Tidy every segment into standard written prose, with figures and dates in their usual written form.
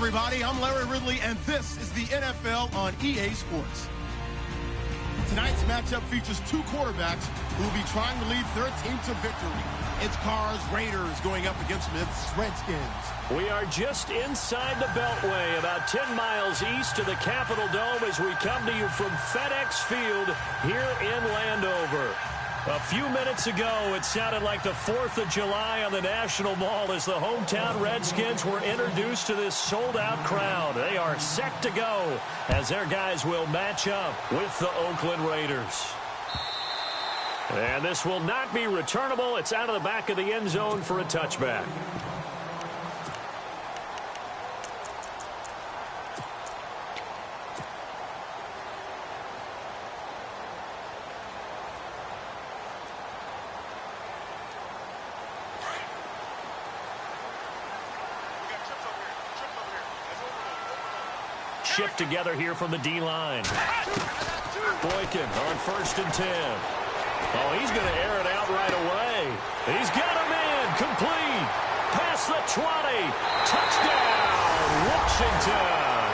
everybody. I'm Larry Ridley, and this is the NFL on EA Sports. Tonight's matchup features two quarterbacks who will be trying to lead their team to victory. It's Carr's Raiders going up against Smith's Redskins. We are just inside the Beltway, about 10 miles east of the Capitol Dome as we come to you from FedEx Field here in Landover. A few minutes ago, it sounded like the 4th of July on the National Mall as the hometown Redskins were introduced to this sold-out crowd. They are set to go as their guys will match up with the Oakland Raiders. And this will not be returnable. It's out of the back of the end zone for a touchback. Shift together here from the D-line. Boykin on 1st and 10. Oh, he's going to air it out right away. He's got him in. Complete. Past the 20. Touchdown, Washington.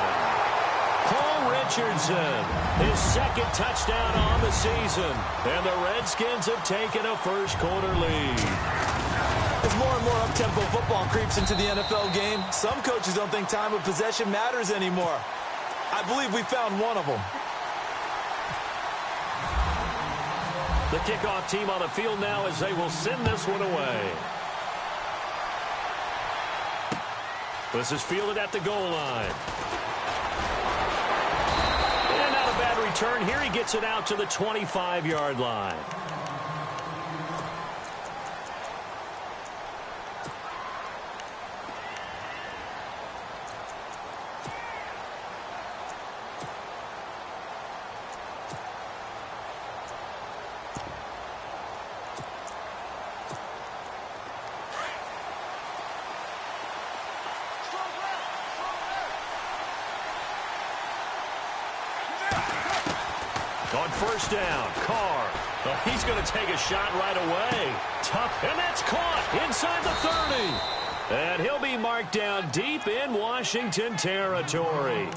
Paul Richardson, his second touchdown on the season. And the Redskins have taken a first-quarter lead. As more and more up-tempo football creeps into the NFL game, some coaches don't think time of possession matters anymore. I believe we found one of them. The kickoff team on the field now as they will send this one away. This is fielded at the goal line. And not a bad return here. He gets it out to the 25-yard line. On 1st down, Carr. Oh, he's going to take a shot right away. Tough, and that's caught inside the 30. And he'll be marked down deep in Washington territory.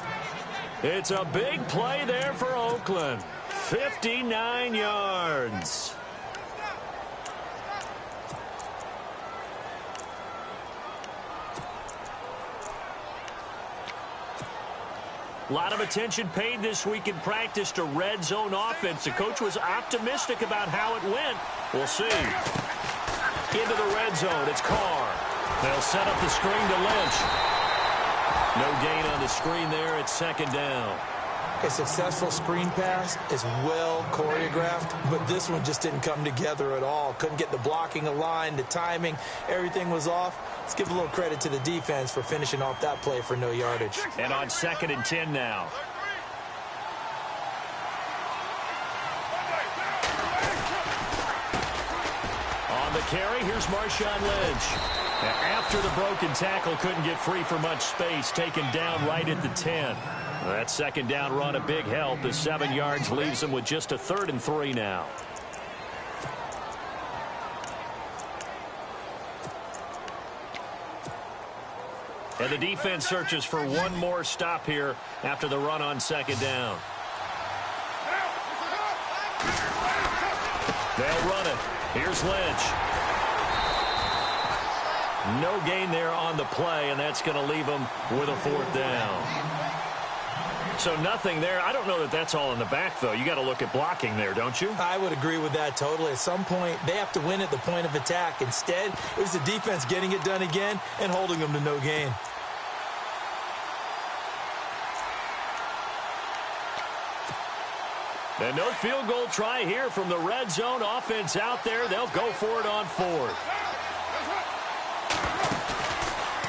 It's a big play there for Oakland. 59 yards. A lot of attention paid this week in practice to red zone offense. The coach was optimistic about how it went. We'll see. Into the red zone. It's Carr. They'll set up the screen to Lynch. No gain on the screen there. It's 2nd down. A successful screen pass is well choreographed, but this one just didn't come together at all. Couldn't get the blocking aligned, the timing, everything was off. Let's give a little credit to the defense for finishing off that play for no yardage. And on 2nd and 10 now. On the carry, here's Marshawn Lynch. After the broken tackle, couldn't get free for much space, taken down right at the 10. That 2nd down run, a big help. The 7 yards leaves him with just a 3rd and 3 now. And the defense searches for one more stop here after the run on 2nd down. They'll run it. Here's Lynch. No gain there on the play, and that's going to leave him with a 4th down. So nothing there. I don't know that that's all in the back, though. You got to look at blocking there, don't you? I would agree with that totally. At some point, they have to win at the point of attack. Instead, it was the defense getting it done again and holding them to no gain. And no field goal try here from the red zone offense out there. They'll go for it on 4th.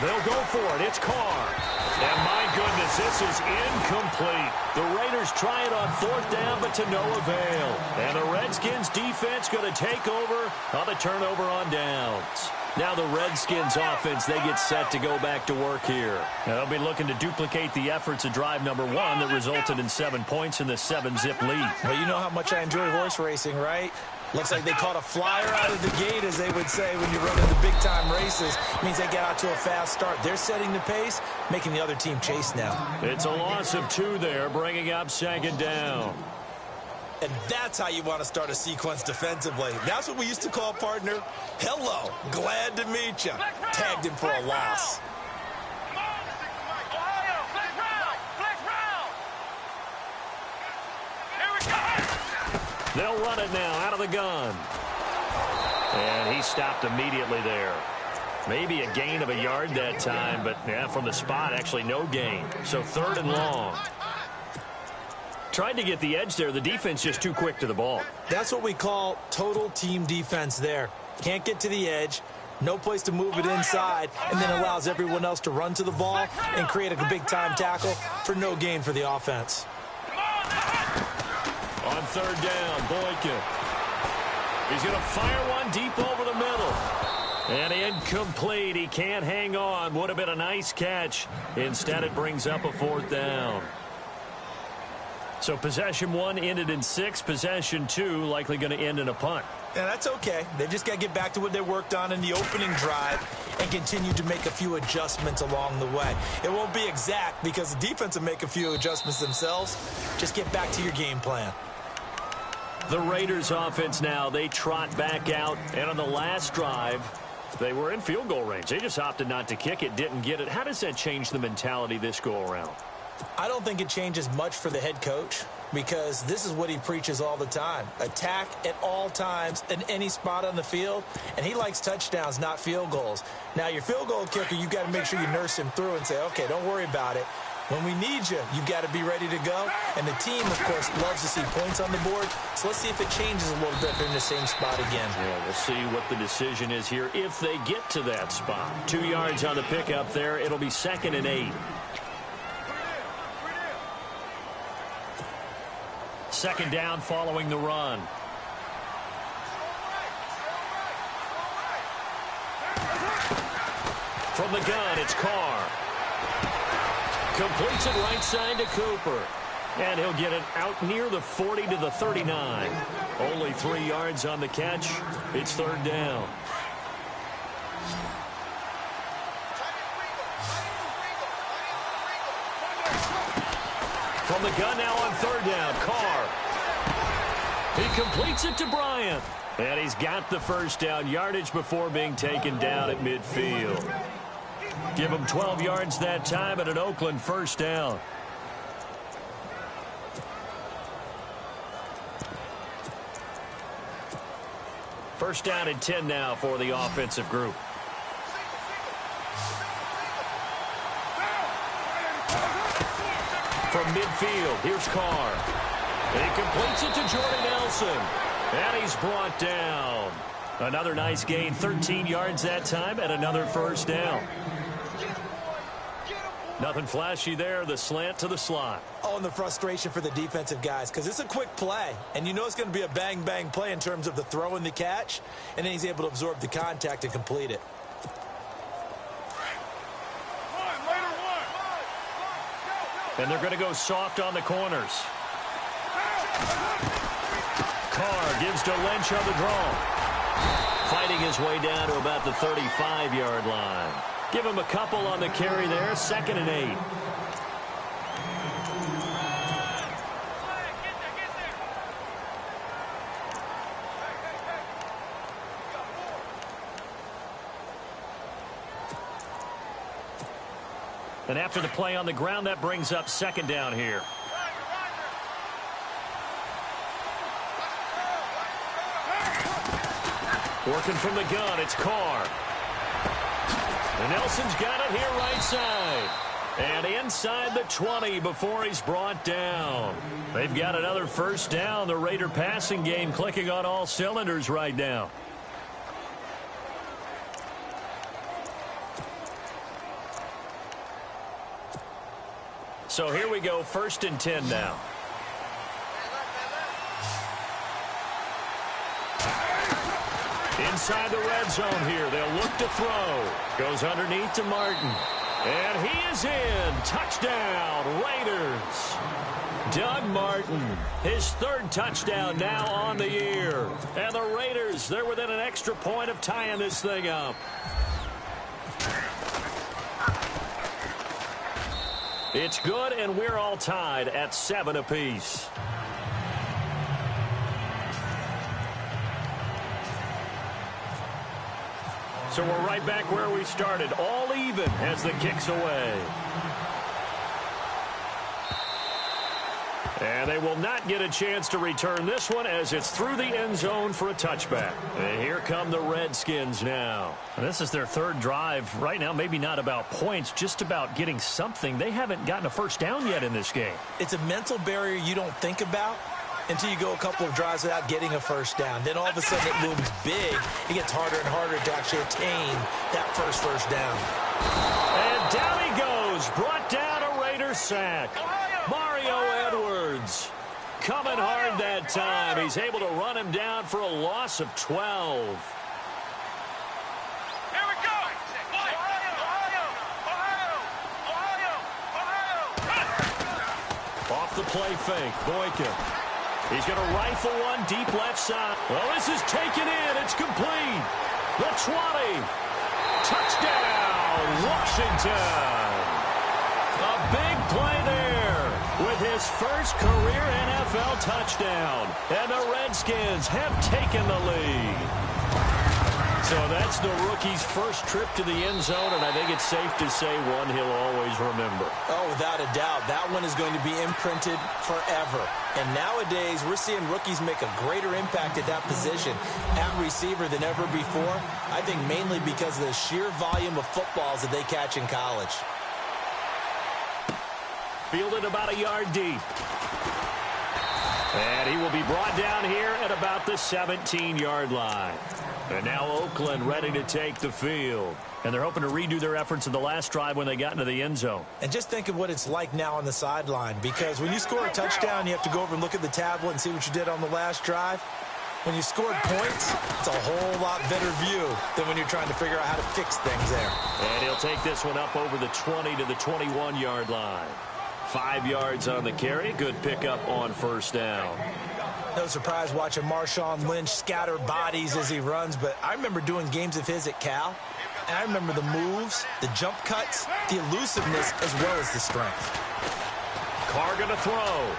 They'll go for it. It's Carr. And my goodness, this is incomplete. The Raiders try it on 4th down, but to no avail. And the Redskins defense going to take over on the turnover on downs. Now the Redskins offense, they get set to go back to work here. Now they'll be looking to duplicate the efforts of drive number 1 that resulted in 7 points in the 7-zip lead. Well, you know how much I enjoy horse racing, right? Looks like they caught a flyer out of the gate, as they would say when you run into big-time races. It means they get out to a fast start. They're setting the pace, making the other team chase now. It's a loss of 2 there, bringing up 2nd down. And that's how you want to start a sequence defensively. That's what we used to call, partner, hello, glad to meet you. Tagged him for a loss. They'll run it now out of the gun. And he stopped immediately there. Maybe a gain of a yard that time, but yeah, from the spot, actually no gain. So 3rd and long. Tried to get the edge there. The defense just too quick to the ball. That's what we call total team defense there. Can't get to the edge, no place to move it inside, and then allows everyone else to run to the ball and create a big-time tackle for no gain for the offense. On 3rd down, Boykin. He's going to fire one deep over the middle. And incomplete. He can't hang on. Would have been a nice catch. Instead, it brings up a 4th down. So possession 1 ended in 6. Possession 2 likely going to end in a punt. Yeah, that's okay. They just got to get back to what they worked on in the opening drive and continue to make a few adjustments along the way. It won't be exact because the defense will make a few adjustments themselves. Just get back to your game plan. The Raiders offense now, they trot back out. And on the last drive, they were in field goal range. They just opted not to kick it, didn't get it. How does that change the mentality this go around? I don't think it changes much for the head coach because this is what he preaches all the time. Attack at all times in any spot on the field, and he likes touchdowns, not field goals. Now, your field goal kicker, you've got to make sure you nurse him through and say, okay, don't worry about it. When we need you, you've got to be ready to go. And the team, of course, loves to see points on the board. So let's see if it changes a little bit. They're in the same spot again. Yeah, we'll see what the decision is here if they get to that spot. 2 yards on the pickup there. It'll be 2nd and 8. 2nd down following the run. From the gun, it's Carr. Completes it right side to Cooper. And he'll get it out near the 40 to the 39. Only 3 yards on the catch. It's 3rd down. From the gun now on 3rd down, Carr. He completes it to Bryant. And he's got the 1st down yardage before being taken down at midfield. Give him 12 yards that time at an Oakland 1st down. First down and 10 now for the offensive group. From midfield, here's Carr. He completes it to Jordy Nelson. And he's brought down. Another nice gain, 13 yards that time, and another 1st down. Nothing flashy there, the slant to the slot. Oh, and the frustration for the defensive guys, because it's a quick play, and you know it's going to be a bang-bang play in terms of the throw and the catch, and then he's able to absorb the contact and complete it. And they're going to go soft on the corners. Carr gives to Lynch on the draw. Fighting his way down to about the 35-yard line. Give him a couple on the carry there. 2nd and 8. And after the play on the ground, that brings up 2nd down here. Working from the gun, it's Carr. And Nelson's got it here right side. And inside the 20 before he's brought down. They've got another 1st down. The Raider passing game clicking on all cylinders right now. So here we go, 1st and 10 now. Inside the red zone here. They'll look to throw. Goes underneath to Martin. And he is in. Touchdown, Raiders. Doug Martin, his third touchdown now on the year. And the Raiders, they're within an extra point of tying this thing up. It's good, and we're all tied at 7 apiece. So we're right back where we started, all even as the kick's away. And they will not get a chance to return this one as it's through the end zone for a touchback. And here come the Redskins now. And this is their third drive. Right now, maybe not about points, just about getting something. They haven't gotten a first down yet in this game. It's a mental barrier you don't think about until you go a couple of drives without getting a first down. Then all of a sudden it looms big. It gets harder and harder to actually attain that first down. And down he goes. Brought down a Raider sack. Mario Edwards coming hard that time. He's able to run him down for a loss of 12. Here we go. Off the play fake. Boykin. He's going to rifle one deep left side. Well, this is taken in. It's complete. The 20. Touchdown, Washington. A big play there with his first career NFL touchdown. And the Redskins have taken the lead. So that's the rookie's first trip to the end zone, and I think it's safe to say one he'll always remember. Oh, without a doubt. That one is going to be imprinted forever. And nowadays, we're seeing rookies make a greater impact at that position at receiver than ever before. I think mainly because of the sheer volume of footballs that they catch in college. Fielded about a yard deep. And he will be brought down here at about the 17-yard line. And now Oakland ready to take the field. And they're hoping to redo their efforts in the last drive when they got into the end zone. And just think of what it's like now on the sideline. Because when you score a touchdown, you have to go over and look at the tablet and see what you did on the last drive. When you scored points, it's a whole lot better view than when you're trying to figure out how to fix things there. And he'll take this one up over the 20 to the 21-yard line. 5 yards on the carry. Good pickup on first down. No surprise watching Marshawn Lynch scatter bodies as he runs, but I remember doing games of his at Cal, and I remember the moves, the jump cuts, the elusiveness, as well as the strength. Carr going to throw.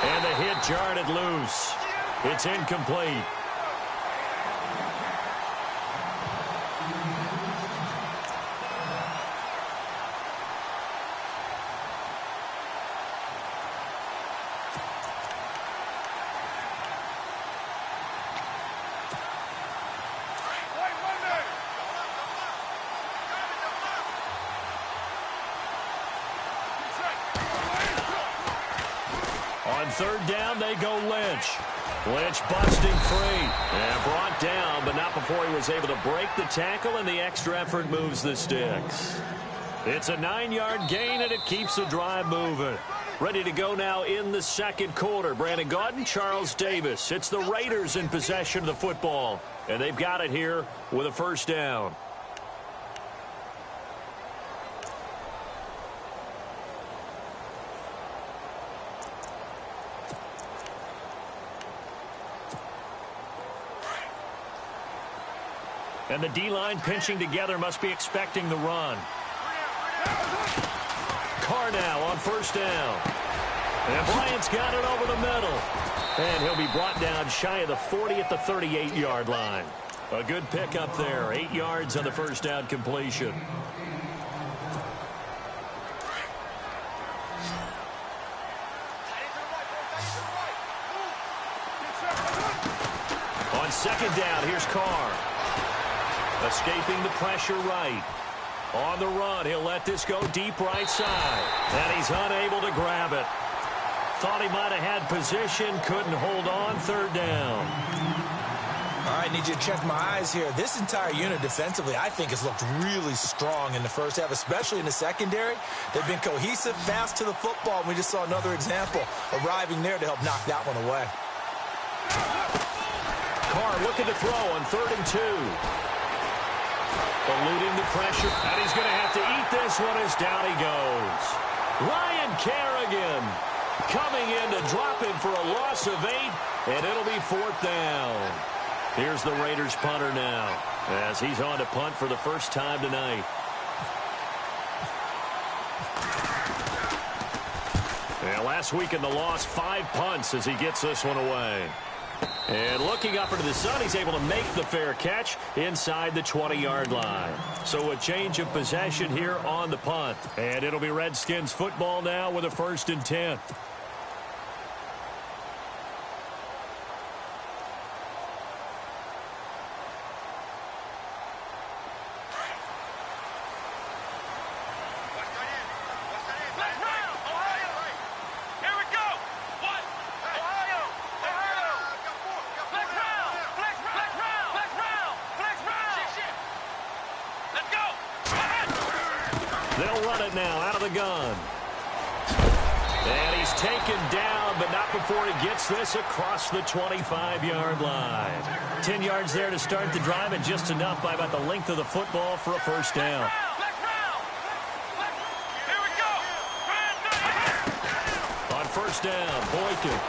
And the hit jarred it loose. It's incomplete. On third down, they go Lynch. Lynch busting free. And brought down, but not before he was able to break the tackle, and the extra effort moves the sticks. It's a 9-yard gain, and it keeps the drive moving. Ready to go now in the second quarter. Brandon Gaudin, Charles Davis. It's the Raiders in possession of the football, and they've got it here with a first down. And the D-line pinching together must be expecting the run. Carr now on first down. And Bryant's got it over the middle. And he'll be brought down shy of the 40 at the 38-yard line. A good pickup there. 8 yards on the first down completion. On second down, here's Carr. Escaping the pressure right. On the run, he'll let this go deep right side. And he's unable to grab it. Thought he might have had position, couldn't hold on. Third down. All right, need you to check my eyes here. This entire unit defensively, I think, has looked really strong in the first half, especially in the secondary. They've been cohesive, fast to the football. We just saw another example arriving there to help knock that one away. Carr looking to throw on 3rd and 2. Eluding the pressure, and he's going to have to eat this one as down he goes. Ryan And Kerrigan coming in to drop him for a loss of 8, and it'll be 4th down. Here's the Raiders punter now, as he's on to punt for the first time tonight. Yeah, last week in the loss, 5 punts as he gets this one away. And looking up into the sun, he's able to make the fair catch inside the 20-yard line. So a change of possession here on the punt. And it'll be Redskins football now with a 1st and 10. They'll run it now out of the gun. And he's taken down, but not before he gets this across the 25-yard line. 10 yards there to start the drive, and just enough by about the length of the football for a 1st down. On 1st down, Boykin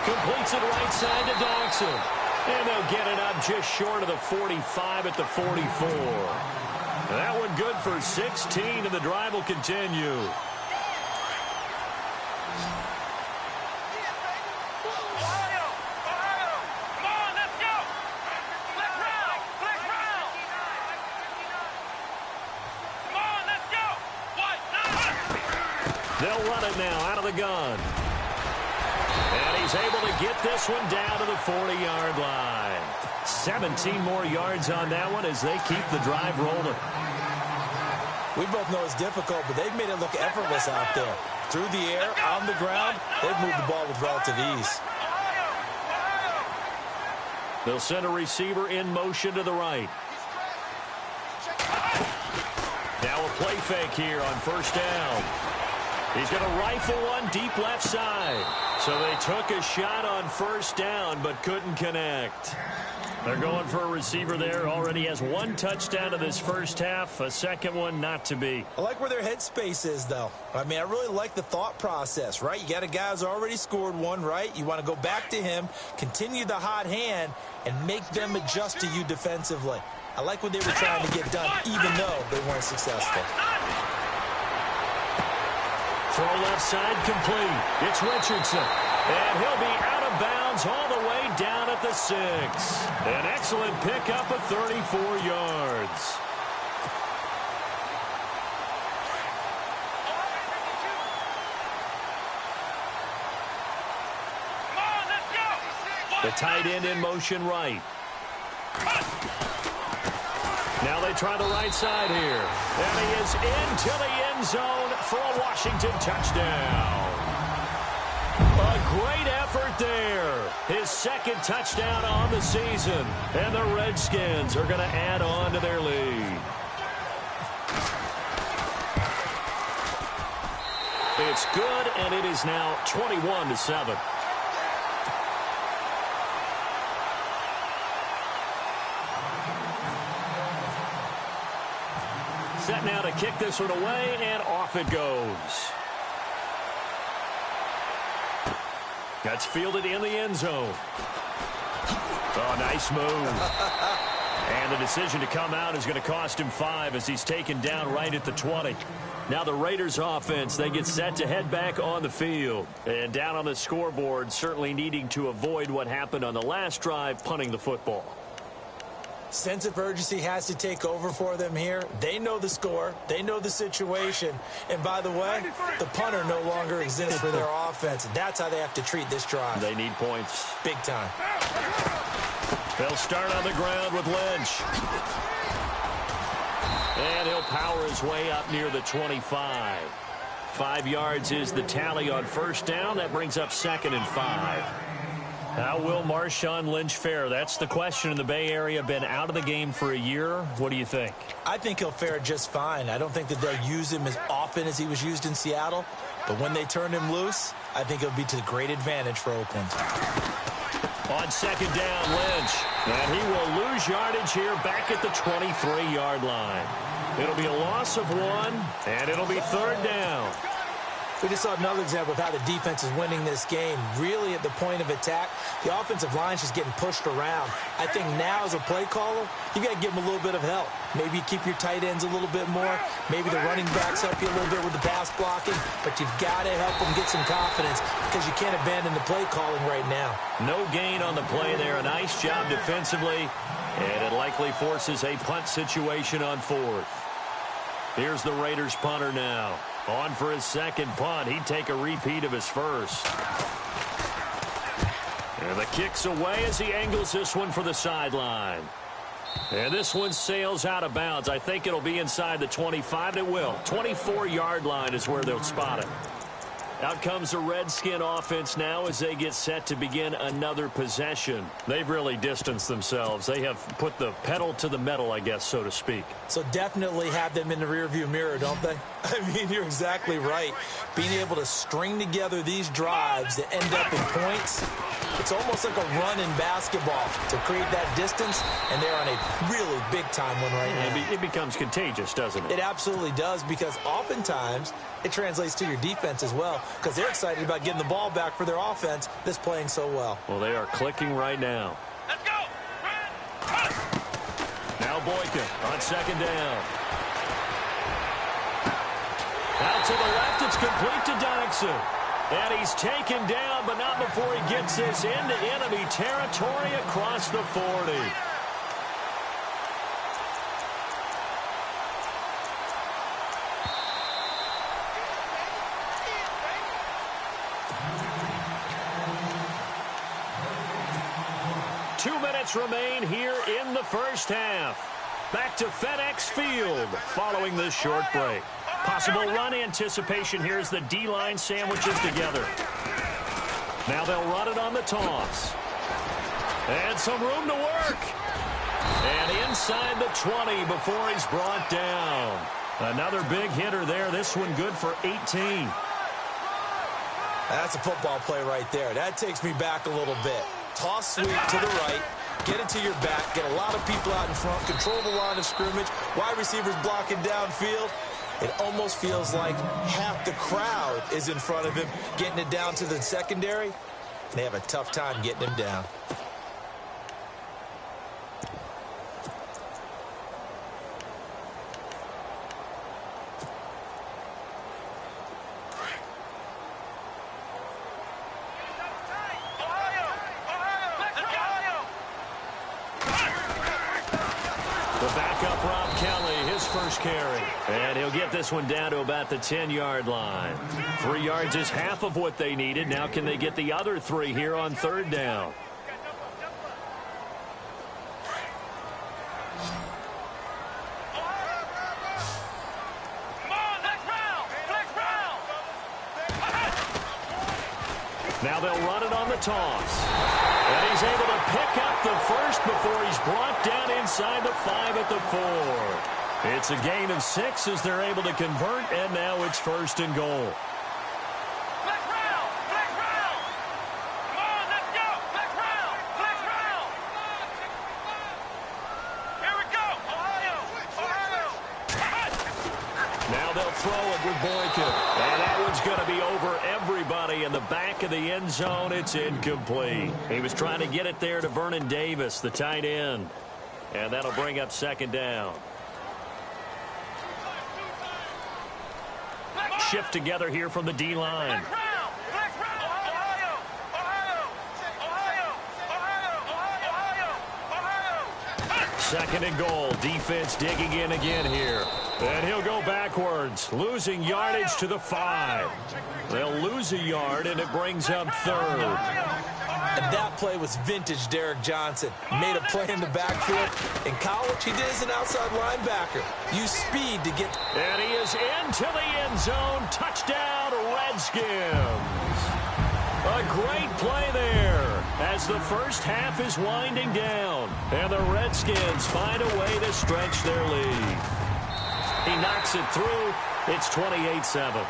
completes it right side to Dodson. And they'll get it up just short of the 45 at the 44. That one good for 16, and the drive will continue. They'll run it now out of the gun. And he's able to get this one down to the 40-yard line. 17 more yards on that one as they keep the drive rolling. We both know it's difficult, but they've made it look effortless out there. Through the air, on the ground, they've moved the ball with relative ease. They'll send a receiver in motion to the right. Now a play fake here on 1st down. He's going to rifle one deep left side. So they took a shot on 1st down, but couldn't connect. They're going for a receiver there. Already has 1 touchdown in this 1st half. A 2nd one not to be. I like where their headspace is, though. I mean, I really like the thought process, right? You got a guy who's already scored 1, right? You want to go back to him, continue the hot hand, and make them adjust to you defensively. I like what they were trying to get done, even though they weren't successful. Throw left side complete. It's Richardson. And he'll be out of bounds all the way down at the 6. An excellent pickup of 34 yards. The tight end in motion right. Now they try the right side here. And he is into the end zone for a Washington touchdown. A great effort there. His 2nd touchdown on the season. And the Redskins are going to add on to their lead. It's good, and it is now 21-7. Set now to kick this one away, and off it goes. That's fielded in the end zone. Oh, nice move. And the decision to come out is going to cost him 5 as he's taken down right at the 20. Now the Raiders offense, they get set to head back on the field. And down on the scoreboard, certainly needing to avoid what happened on the last drive, punting the football. Sense of urgency has to take over for them here. They know the score. They know the situation. And by the way, the punter no longer exists for their offense. That's how they have to treat this drive. They need points. Big time. They'll start on the ground with Lynch. And he'll power his way up near the 25. 5 yards is the tally on 1st down. That brings up 2nd and 5. How will Marshawn Lynch fare? That's the question in the Bay Area. Been out of the game for a year. What do you think? I think he'll fare just fine. I don't think that they'll use him as often as he was used in Seattle. But when they turn him loose, I think it'll be to great advantage for Oakland. On second down, Lynch. And he will lose yardage here back at the 23-yard line. It'll be a loss of 1, and it'll be third down. We just saw another example of how the defense is winning this game. Really at the point of attack, the offensive line is just getting pushed around. I think now as a play caller, you got to give them a little bit of help. Maybe keep your tight ends a little bit more. Maybe the running backs help you a little bit with the pass blocking. But you've got to help them get some confidence because you can't abandon the play calling right now. No gain on the play there. A nice job defensively. And it likely forces a punt situation on 4th. Here's the Raiders punter now. On for his second punt. He'd take a repeat of his first. And the kick's away as he angles this one for the sideline. And this one sails out of bounds. I think it'll be inside the 25. It will. 24-yard line is where they'll spot it. Out comes the Redskin offense now as they get set to begin another possession. They've really distanced themselves. They have put the pedal to the metal, I guess, so to speak. So definitely have them in the rearview mirror, don't they? I mean, you're exactly right. Being able to string together these drives that end up in points, it's almost like a run in basketball to create that distance, and they're on a really big-time one right now. It becomes contagious, doesn't it? It absolutely does, because oftentimes it translates to your defense as well, because they're excited about getting the ball back for their offense that's playing so well. Well, they are clicking right now. Let's go! Now Boykin on second down. Out to the left, it's complete to Dodson. And he's taken down, but not before he gets this into enemy territory across the 40. Remain here in the first half. Back to FedEx Field following this short break. Possible run anticipation here as the D-line sandwiches together. Now they'll run it on the toss. And some room to work. And inside the 20 before he's brought down. Another big hitter there. This one good for 18. That's a football play right there. That takes me back a little bit. Toss sweep to the right. Get it to your back. Get a lot of people out in front. Control the line of scrimmage. Wide receivers blocking downfield. It almost feels like half the crowd is in front of him, getting it down to the secondary. They have a tough time getting him down. Carry. And he'll get this one down to about the 10-yard line. 3 yards is half of what they needed. Now can they get the other 3 here on third down? Now they'll run it on the toss. And he's able to pick up the first before he's brought down inside the 5 at the 4. It's a gain of 6 as they're able to convert, and now it's first and goal. Flex round! Flex round! Come on, let's go! Flex round! Flex round! Here we go! Ohio! Ohio! Now they'll throw it with Boykin. And that one's going to be over everybody in the back of the end zone. It's incomplete. He was trying to get it there to Vernon Davis, the tight end. And that'll bring up second down. Shift together here from the D-line. Second and goal. Defense digging in again here. And he'll go backwards, losing yardage to the 5. They'll lose a yard, and it brings up third. And that play was vintage Derek Johnson. Made a play in the backfield. In college, he did as an outside linebacker. Use speed to get... And he is into the end zone. Touchdown, Redskins. A great play there as the first half is winding down. And the Redskins find a way to stretch their lead. He knocks it through. It's 28-7.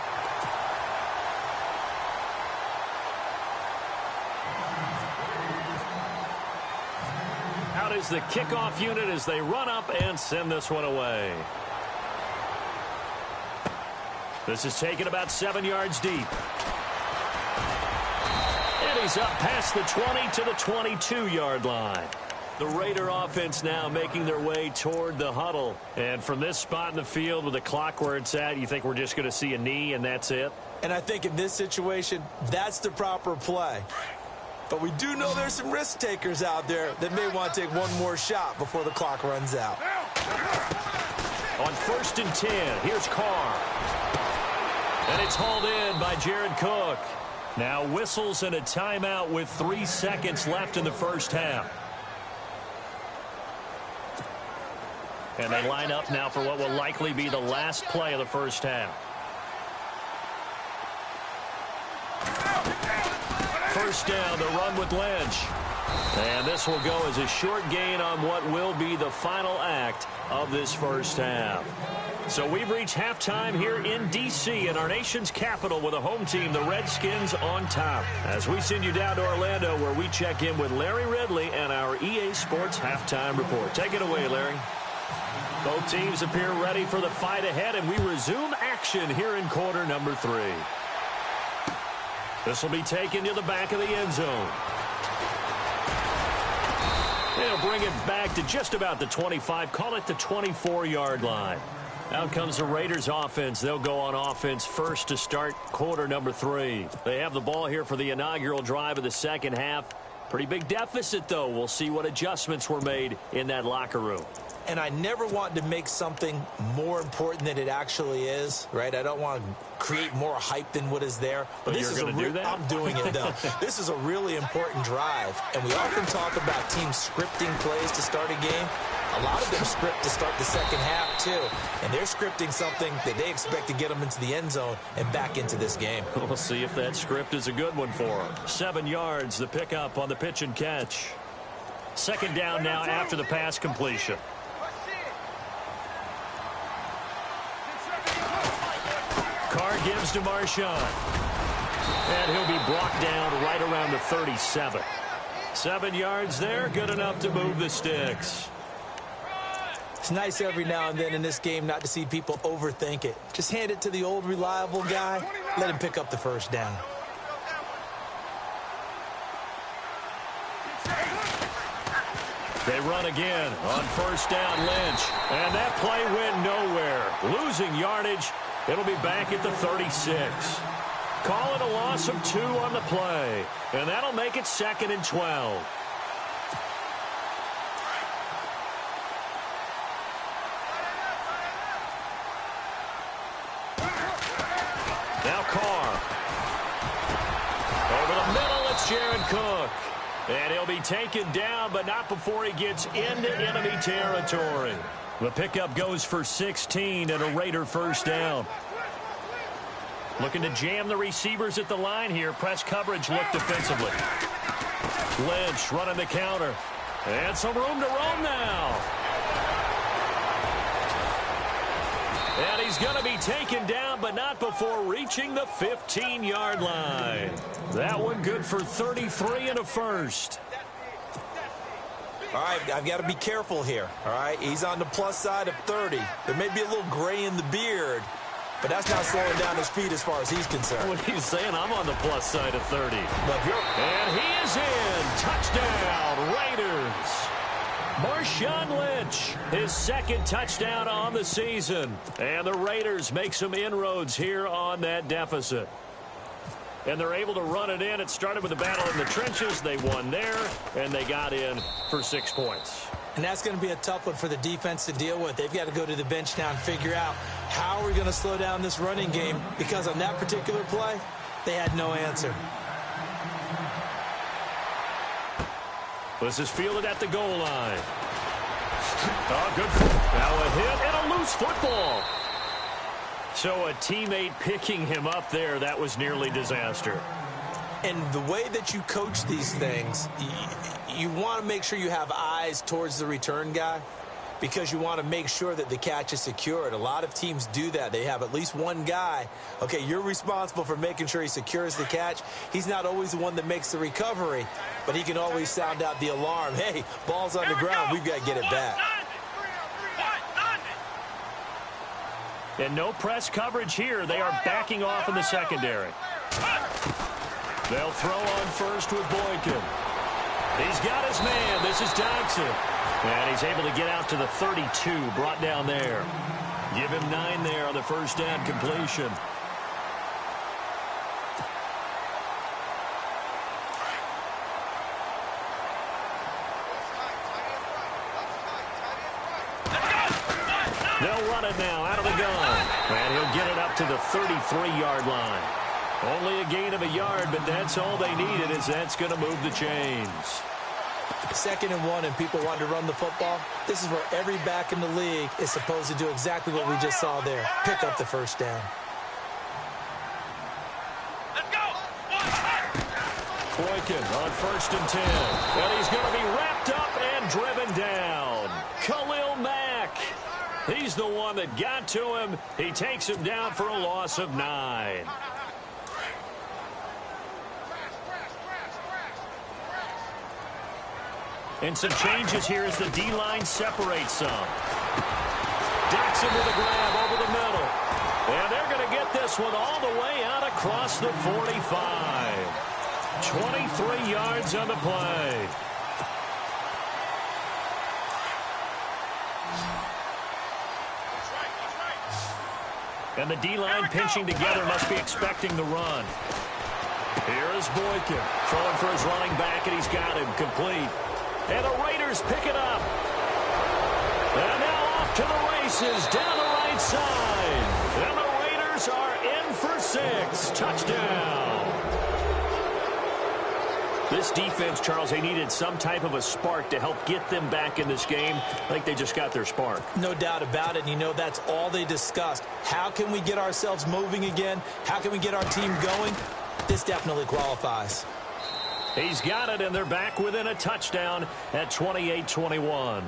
out is the kickoff unit as they run up and send this one away. This is taken about 7 yards deep. And he's up past the 20 to the 22-yard line. The Raider offense now making their way toward the huddle. And from this spot in the field with the clock where it's at, you think we're just going to see a knee and that's it? And I think in this situation, that's the proper play. But we do know there's some risk takers out there that may want to take one more shot before the clock runs out. On 1st and 10, here's Carr. And it's hauled in by Jared Cook. Now whistles and a timeout with 3 seconds left in the first half. And they line up now for what will likely be the last play of the first half. First down, the run with Lynch. And this will go as a short gain on what will be the final act of this first half. So we've reached halftime here in D.C. in our nation's capital with a home team, the Redskins, on top. As we send you down to Orlando where we check in with Larry Ridley and our EA Sports Halftime Report. Take it away, Larry. Both teams appear ready for the fight ahead, and we resume action here in quarter number 3. This will be taken to the back of the end zone. They'll bring it back to just about the 25, call it the 24-yard line. Out comes the Raiders offense. They'll go on offense first to start quarter number 3. They have the ball here for the inaugural drive of the second half. Pretty big deficit, though. We'll see what adjustments were made in that locker room. And I never want to make something more important than it actually is, right? I don't want to create more hype than what is there. But this you're going to do that? I'm doing it, though. This is a really important drive. And we often talk about teams scripting plays to start a game. A lot of them script to start the second half, too. And they're scripting something that they expect to get them into the end zone and back into this game. We'll see if that script is a good one for them. 7 yards, the pickup on the pitch and catch. Second down now after the pass completion. Carr gives to Marshawn. And he'll be brought down right around the 37. 7 yards there, good enough to move the sticks. It's nice every now and then in this game not to see people overthink it. Just hand it to the old reliable guy, let him pick up the first down. They run again on first down, Lynch. And that play went nowhere. Losing yardage. It'll be back at the 36. Call it a loss of 2 on the play. And that'll make it 2nd and 12. Now Carr. Over the middle, it's Jared Cook. And he'll be taken down, but not before he gets into enemy territory. The pickup goes for 16 and a Raider first down. Looking to jam the receivers at the line here. Press coverage look defensively. Lynch running the counter. And some room to roam now. And he's going to be taken down, but not before reaching the 15-yard line. That one good for 33 and a first. All right, I've got to be careful here, all right? He's on the plus side of 30. There may be a little gray in the beard, but that's not slowing down his speed as far as he's concerned. What he's saying, I'm on the plus side of 30. And he is in. Touchdown, Raiders. Marshawn Lynch, his 2nd touchdown on the season. And the Raiders make some inroads here on that deficit. And they're able to run it in. It started with a battle in the trenches. They won there, and they got in for 6 points. And that's going to be a tough one for the defense to deal with. They've got to go to the bench now and figure out how we're going to slow down this running game, because on that particular play, they had no answer. This is fielded at the goal line. Oh, good. Now a hit and a loose football. So a teammate picking him up there, that was nearly disaster. And the way that you coach these things, you want to make sure you have eyes towards the return guy. because you want to make sure that the catch is secured. A lot of teams do that. They have at least one guy. Okay, you're responsible for making sure he secures the catch. He's not always the one that makes the recovery, but he can always sound out the alarm. Hey, ball's on the ground. We've got to get it back. And no press coverage here. They are backing off in the secondary. They'll throw on first with Boykin. He's got his man. This is Dodson. And he's able to get out to the 32, brought down there. Give him 9 there on the first down completion. They'll run it now out of the gun. And he'll get it up to the 33-yard line. Only a gain of a yard, but that's all they needed, as that's going to move the chains. 2nd and 1 and people want to run the football. This is where every back in the league is supposed to do exactly what we just saw there. Pick up the first down. Let's go. Boykin on 1st and 10. And he's going to be wrapped up and driven down. Khalil Mack. He's the one that got to him. He takes him down for a loss of 9. And some changes here as the D-line separates some. Dodson with a grab over the middle. And they're going to get this one all the way out across the 45. 23 yards on the play. And the D-line pinching together must be expecting the run. Here is Boykin throwing for his running back, and he's got him complete. And the Raiders pick it up. And now off to the races down the right side. And the Raiders are in for 6. Touchdown. This defense, Charles, they needed some type of a spark to help get them back in this game. I think they just got their spark. No doubt about it. You know, that's all they discussed. How can we get ourselves moving again? How can we get our team going? This definitely qualifies. He's got it, and they're back within a touchdown at 28-21.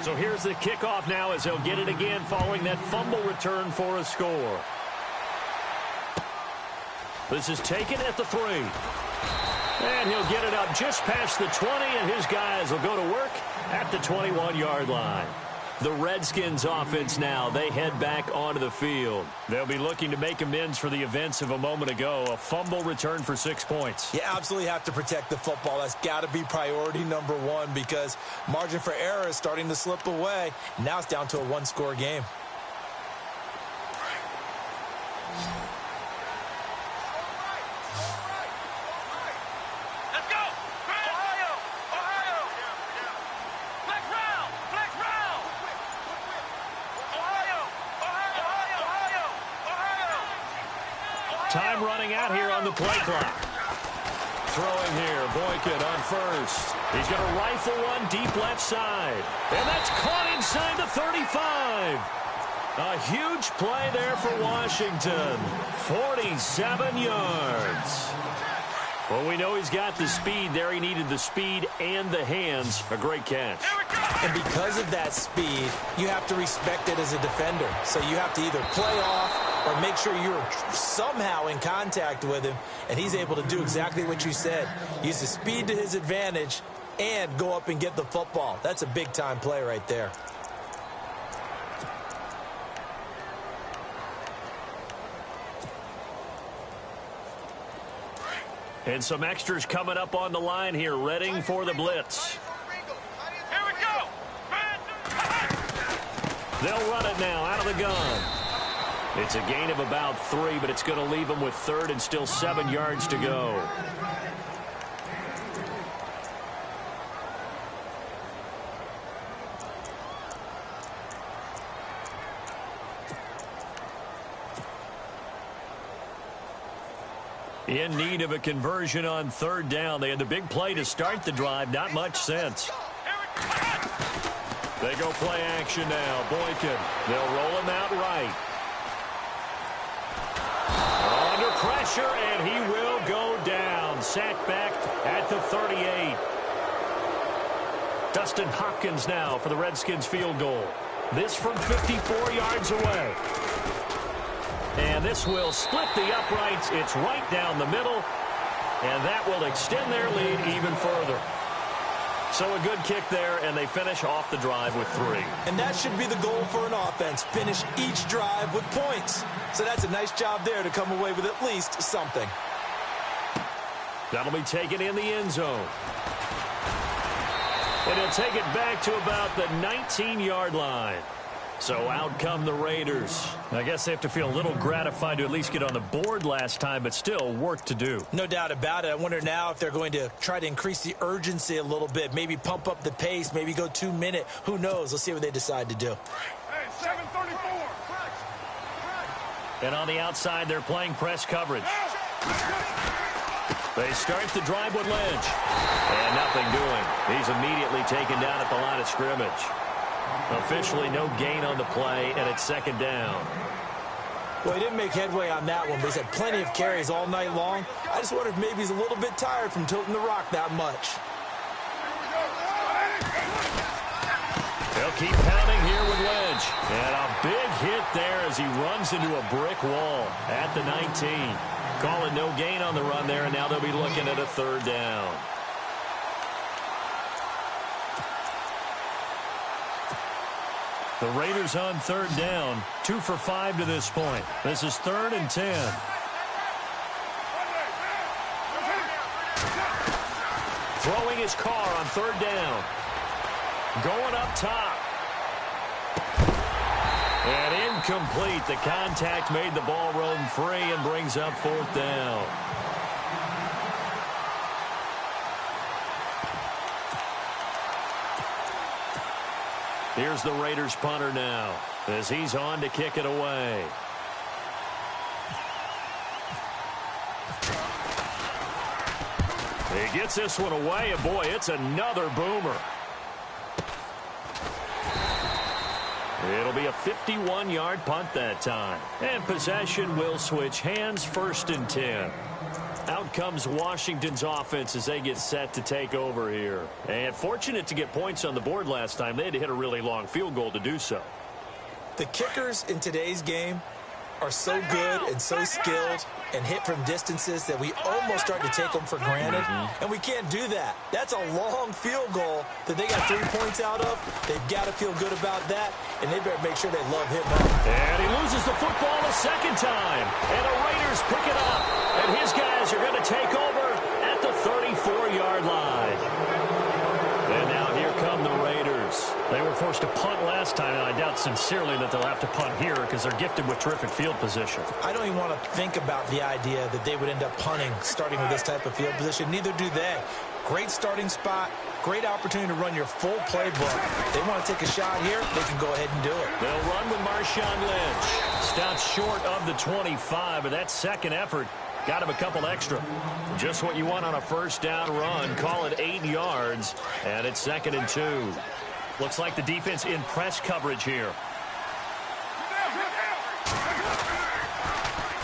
So here's the kickoff now as they'll get it again following that fumble return for a score. This is taken at the 3. And he'll get it up just past the 20, and his guys will go to work at the 21-yard line. The Redskins offense now, they head back onto the field. They'll be looking to make amends for the events of a moment ago. A fumble return for 6 points. You absolutely have to protect the football. That's got to be priority number 1 because margin for error is starting to slip away. Now it's down to a 1-score game. Time running out here on the play clock. Throwing here, Boykin on first. He's going to rifle one deep left side. And that's caught inside the 35. A huge play there for Washington. 47 yards. Well, we know he's got the speed there. He needed the speed and the hands. A great catch. And because of that speed, you have to respect it as a defender. So you have to either play off or make sure you're somehow in contact with him, and he's able to do exactly what you said. Use the speed to his advantage and go up and get the football. That's a big-time play right there. And some extras coming up on the line here, readying for the blitz. Here we go. They'll run it now out of the gun. It's a gain of about 3, but it's going to leave them with 3rd and still 7 yards to go. In need of a conversion on 3rd down. They had the big play to start the drive. Not much sense. They go play action now. Boykin. They'll roll him out right. Under pressure, and he will go down. down. Sacked back at the 38. Dustin Hopkins now for the Redskins field goal. This from 54 yards away. And this will split the uprights. It's right down the middle. And that will extend their lead even further. So a good kick there, and they finish off the drive with 3. And that should be the goal for an offense. Finish each drive with points. So that's a nice job there to come away with at least something. That'll be taken in the end zone. And he'll take it back to about the 19-yard line. So out come the Raiders. I guess they have to feel a little gratified to at least get on the board last time, but still work to do. No doubt about it. I wonder now if they're going to try to increase the urgency a little bit, maybe pump up the pace, maybe go 2-minute. Who knows? Let's see what they decide to do. Hey, 734. And on the outside, they're playing press coverage. They start the drive with Lynch. And nothing doing. He's immediately taken down at the line of scrimmage. Officially no gain on the play, and it's second down. Well, he didn't make headway on that one, but he's had plenty of carries all night long. I just wonder if maybe he's a little bit tired from tilting the rock that much. They'll keep pounding here with Lynch. And a big hit there as he runs into a brick wall at the 19. Calling no gain on the run there, and now they'll be looking at a third down. The Raiders on third down, 2 for 5 to this point. This is 3rd and 10. Throwing his car on third down. Going up top. And incomplete. The contact made the ball roam free and brings up 4th down. Here's the Raiders punter now as he's on to kick it away. He gets this one away, and boy, it's another boomer. It'll be a 51-yard punt that time. And possession will switch hands, 1st and 10. Out comes Washington's offense as they get set to take over here. And fortunate to get points on the board last time. They had to hit a really long field goal to do so. The kickers in today's game are so good and so skilled and hit from distances that we almost start to take them for granted. And we can't do that. That's a long field goal that they got 3 points out of. They've got to feel good about that, and they better make sure they love him up. And he loses the football a second time. And the Raiders pick it up. And his guys are going to take over at the 34-yard line. And now here come the Raiders. They were forced to punt last time, and I doubt sincerely that they'll have to punt here because they're gifted with terrific field position. I don't even want to think about the idea that they would end up punting starting with this type of field position. Neither do they. Great starting spot, great opportunity to run your full playbook. If they want to take a shot here, they can go ahead and do it. They'll run with Marshawn Lynch. Stops short of the 25, but that second effort got him a couple extra. Just what you want on a first down run. Call it 8 yards, and it's 2nd and 2. Looks like the defense in press coverage here.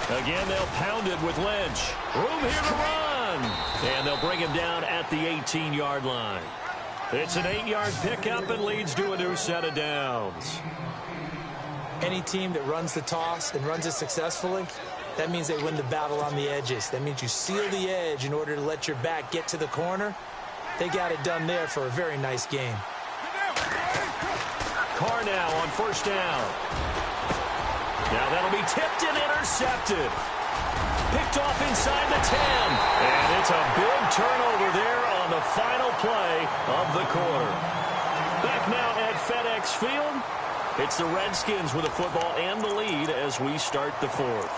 Again, they'll pound it with Lynch. Room here to run. And they'll bring him down at the 18-yard line. It's an 8-yard pickup and leads to a new set of downs. Any team that runs the toss and runs it successfully, that means they win the battle on the edges. That means you seal the edge in order to let your back get to the corner. They got it done there for a very nice game. Carr now on first down. Now that'll be tipped and intercepted. Picked off inside the 10. And it's a big turnover there on the final play of the quarter. Back now at FedEx Field. It's the Redskins with the football and the lead as we start the 4th.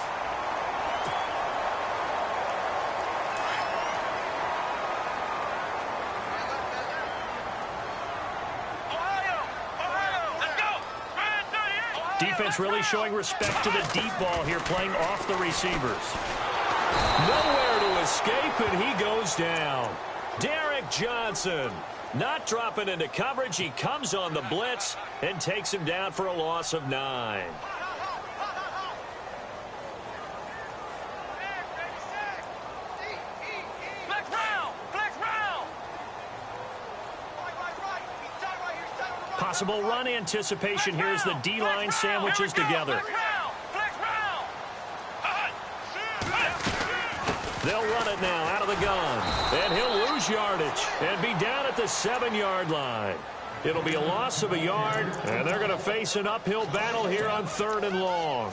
Defense really showing respect to the deep ball here, playing off the receivers. Nowhere to escape, and he goes down. Derek Johnson not dropping into coverage. He comes on the blitz and takes him down for a loss of 9. Possible run anticipation here as the D-line sandwiches together. They'll run it now out of the gun. And he'll lose yardage and be down at the 7-yard line. It'll be a loss of a yard, and they're going to face an uphill battle here on 3rd and long.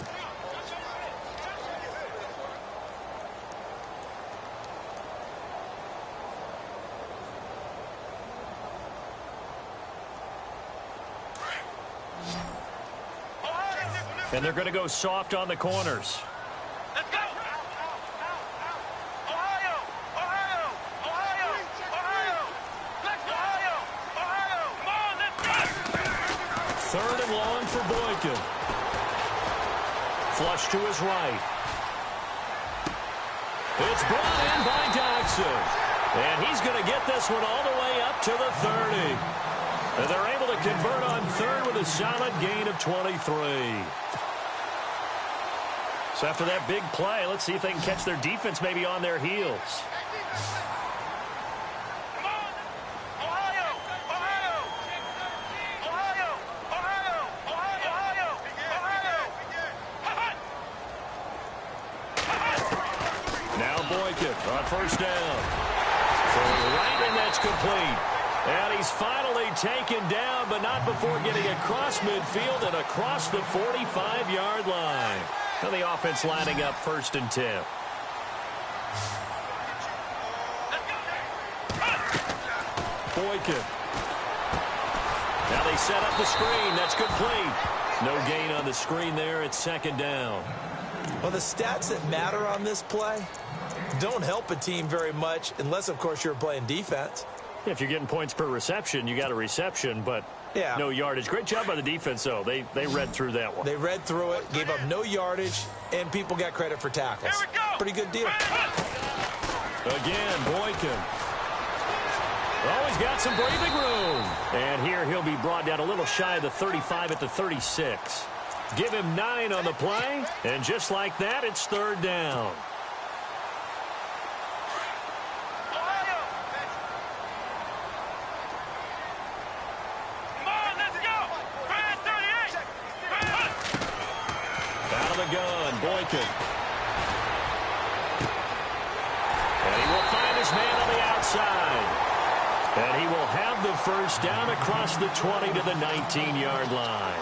And they're going to go soft on the corners. Let's go! Ohio! Ohio! Ohio! Ohio! Ohio! Ohio! Come on, let's go! 3rd and long for Boykin. Flush to his right. It's brought in by Dodson. And he's going to get this one all the way up to the 30. And they're able to convert on 3rd with a solid gain of 23. So after that big play, let's see if they can catch their defense maybe on their heels. Come on! Ohio! Ohio! Ohio! Ohio! Ohio! Ohio! Now Boykin on 1st down. Right, and that's complete. And he's finally taken down, but not before getting across midfield and across the 45-yard line. Now the offense lining up 1st and 10. Boykin. Now they set up the screen. That's complete. No gain on the screen there. It's 2nd down. Well, the stats that matter on this play don't help a team very much unless, of course, you're playing defense. If you're getting points per reception, you got a reception, but yeah, no yardage. Great job by the defense, though. They read through that one. They read through it, gave up no yardage, and people got credit for tackles. Here we go. Pretty good deal. Again, Boykin. Always got some breathing room. And here he'll be brought down a little shy of the 35 at the 36. Give him 9 on the play, and just like that, it's 3rd down. Boykin. And he will find his man on the outside. And he will have the 1st down across the 20 to the 19-yard line.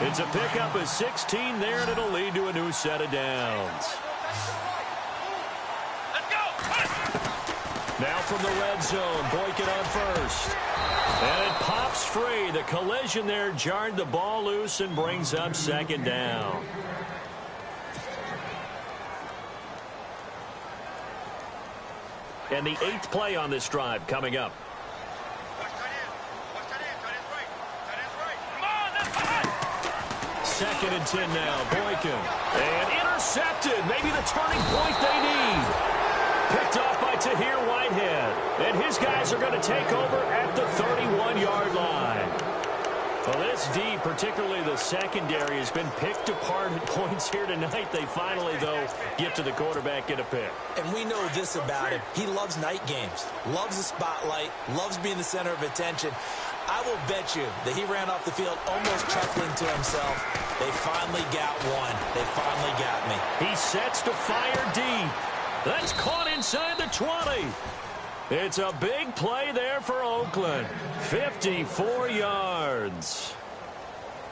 It's a pickup of 16 there, and it'll lead to a new set of downs. Let's go! Now from the red zone, Boykin on 1st. And it pops free. The collision there jarred the ball loose and brings up 2nd down. And the 8th play on this drive coming up. Second and 10 now, Boykin. And intercepted. Maybe the turning point they need. Picked off by Tahir Whitehead. And his guys are going to take over at the 31-yard line. Well, this D, particularly the secondary, has been picked apart at points here tonight. They finally, though, get to the quarterback, get a pick. And we know this about him. He loves night games, loves the spotlight, loves being the center of attention. I will bet you that he ran off the field almost chuckling to himself. They finally got one. They finally got me. He sets to fire deep. That's caught inside the 20. It's a big play there for Oakland. 54 yards.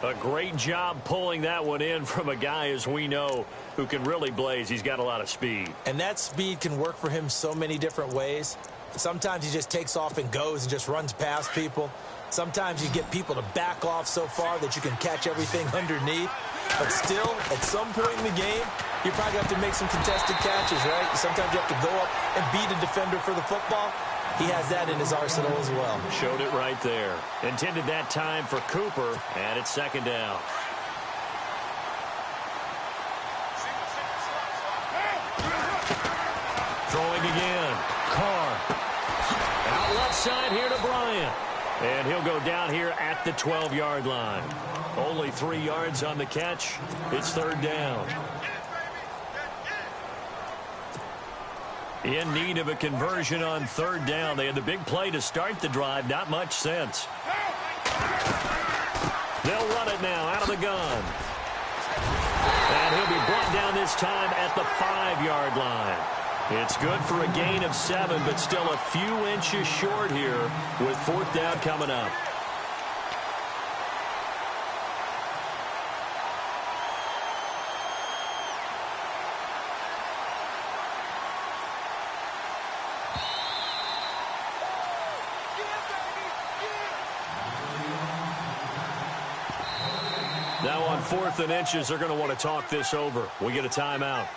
A great job pulling that one in from a guy, as we know, who can really blaze. He's got a lot of speed. And that speed can work for him so many different ways. Sometimes he just takes off and goes and just runs past people. Sometimes you get people to back off so far that you can catch everything underneath. But still, at some point in the game, you probably have to make some contested catches, right? Sometimes you have to go up and beat a defender for the football. He has that in his arsenal as well. Showed it right there. Intended that time for Cooper, and it's 2nd down. Throwing again. Carr. Out left side here to Bryant. And he'll go down here at the 12-yard line. Only 3 yards on the catch. It's 3rd down. In need of a conversion on 3rd down. They had the big play to start the drive. Not much sense. They'll run it now out of the gun. And he'll be brought down this time at the 5-yard line. It's good for a gain of 7, but still a few inches short here with 4th down coming up. Now on 4th and inches, they're going to want to talk this over. We get a timeout.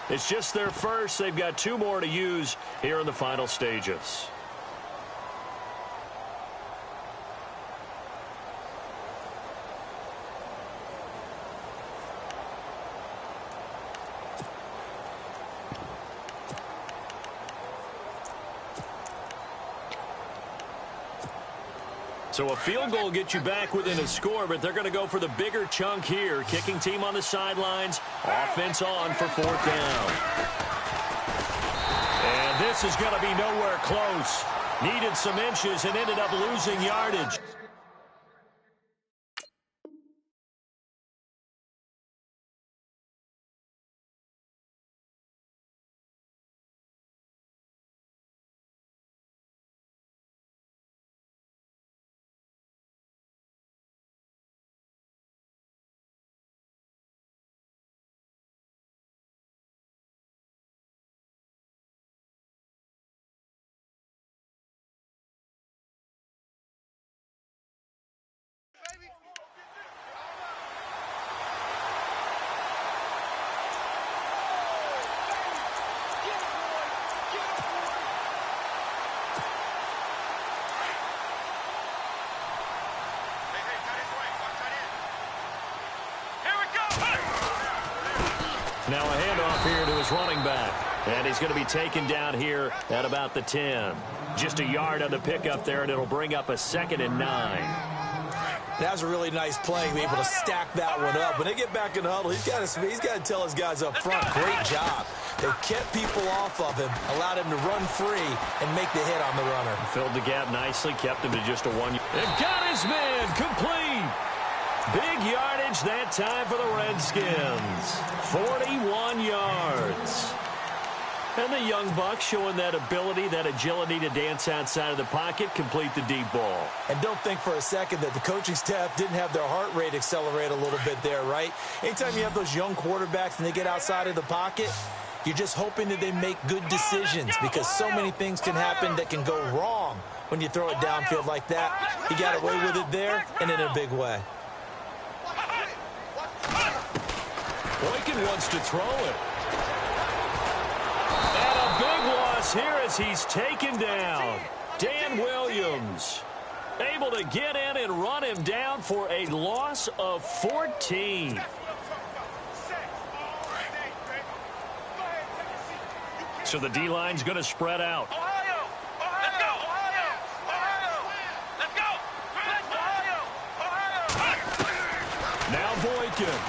It's just their first. They've got 2 more to use here in the final stages. So a field goal gets you back within a score, but they're going to go for the bigger chunk here. Kicking team on the sidelines. Offense on for 4th down. And this is going to be nowhere close. Needed some inches and ended up losing yardage. Now a handoff here to his running back. And he's going to be taken down here at about the 10. Just a yard on the pickup there, and it'll bring up a 2nd and 9. That was a really nice play, be able to stack that one up. When they get back in the huddle, he's got to tell his guys up front, great job. They kept people off of him, allowed him to run free and make the hit on the runner. Filled the gap nicely, kept him to just a 1. And got his man complete. Big yardage that time for the Redskins. 41 yards. And the young buck showing that ability, that agility to dance outside of the pocket, complete the deep ball. And don't think for a second that the coaching staff didn't have their heart rate accelerate a little bit there, right? Anytime you have those young quarterbacks and they get outside of the pocket, you're just hoping that they make good decisions because so many things can happen that can go wrong when you throw it downfield like that. He got away with it there and in a big way. Boykin wants to throw it. And a big loss here as he's taken down. Dan Williams able to get in and run him down for a loss of 14. So the D-line's going to spread out. Now Boykin.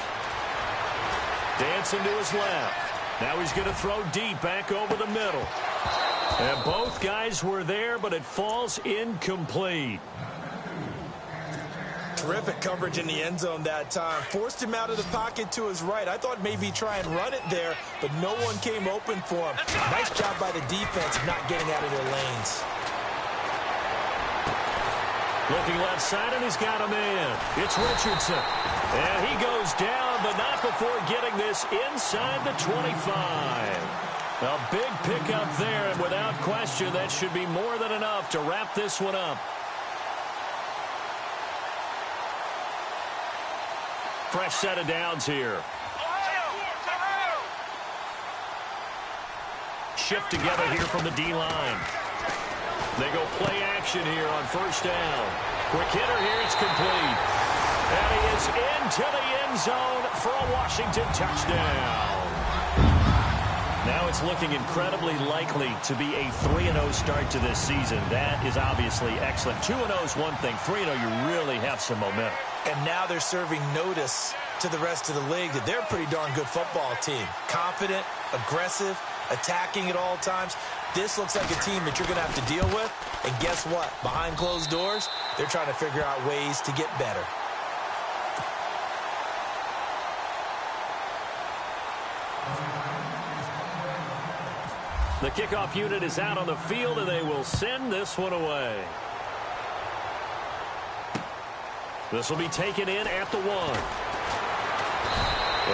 Dancing to his left. Now he's going to throw deep back over the middle. And both guys were there, but it falls incomplete. Terrific coverage in the end zone that time. Forced him out of the pocket to his right. I thought maybe try and run it there, but no one came open for him. Nice job by the defense of not getting out of their lanes. Looking left side, and he's got a man. It's Richardson. And he goes down, but not before getting this inside the 25. A big pickup there, and without question, that should be more than enough to wrap this one up. Fresh set of downs here. Shift together here from the D-line. They go play action here on 1st down. Quick hitter here, it's complete. And he is into the end zone for a Washington touchdown. Now it's looking incredibly likely to be a 3-0 start to this season. That is obviously excellent. 2-0 is one thing. 3-0, you really have some momentum. And now they're serving notice to the rest of the league that they're a pretty darn good football team. Confident, aggressive, attacking at all times. This looks like a team that you're going to have to deal with. And guess what? Behind closed doors, they're trying to figure out ways to get better. The kickoff unit is out on the field, and they will send this one away. This will be taken in at the 1.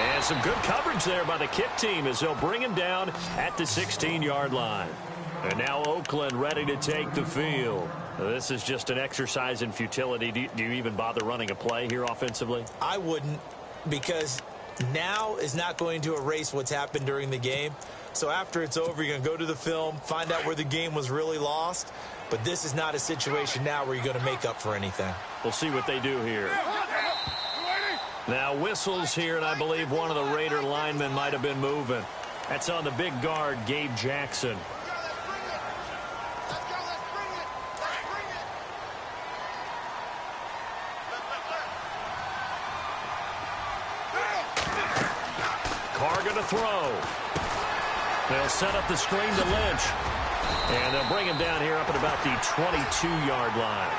And some good coverage there by the kick team as they'll bring him down at the 16-yard line. And now Oakland ready to take the field. This is just an exercise in futility. Do you even bother running a play here offensively? I wouldn't, because now is not going to erase what's happened during the game. So after it's over, you're going to go to the film, find out where the game was really lost. But this is not a situation now where you're going to make up for anything. We'll see what they do here. Now whistles here, and I believe one of the Raider linemen might have been moving. That's on the big guard, Gabe Jackson. Carr going to throw. They'll set up the screen to Lynch. And they'll bring him down here up at about the 22-yard line.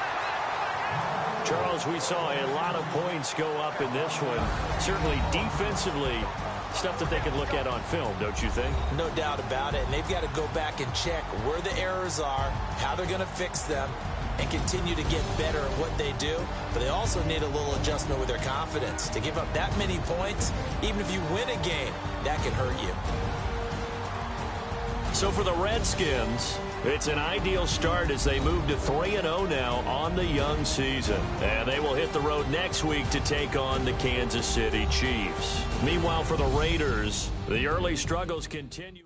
Charles, we saw a lot of points go up in this one. Certainly defensively, stuff that they can look at on film, don't you think? No doubt about it. And they've got to go back and check where the errors are, how they're going to fix them, and continue to get better at what they do. But they also need a little adjustment with their confidence. To give up that many points, even if you win a game, that can hurt you. So for the Redskins, it's an ideal start as they move to 3-0 now on the young season. And they will hit the road next week to take on the Kansas City Chiefs. Meanwhile, for the Raiders, the early struggles continue.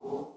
All